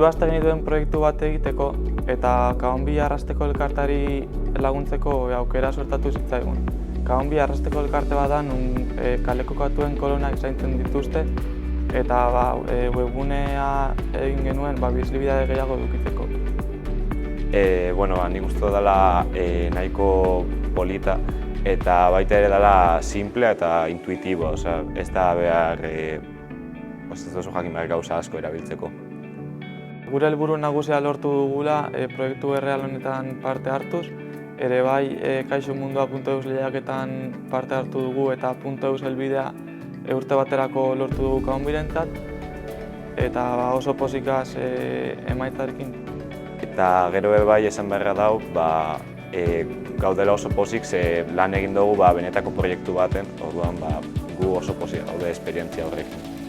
Hiru aste genituen proiektu bat egiteko eta Kaonbi Arrasteko elkarteari laguntzeko aukera suertatu zitzaigun. Kaonbi Arrasteko elkarte bat da nun kaleko katuen kolonak zaintzen dituzte eta webgunea egin genuen bizibilidade gehiago edukitzeko. Nik uste dela nahiko polita eta baita ere dela simplea eta intuitiboa, ez da behar ez duzu jakin behar gauza asko erabiltzeko. Gure helburu nagusia lortu dugula proiektu erreal honetan parte hartuz, ere bai kaixomundua.eus lehiaketan parte hartu dugu eta .eus helbidea urte baterako lortu dugu Kaonbirentzat eta oso pozikaz emaitzarekin. Eta gero bai esan beharra dau, gaudela oso pozik ze lan egin dugu benetako proiektu baten, orduan gu oso pozik gaude esperientzia horrekin.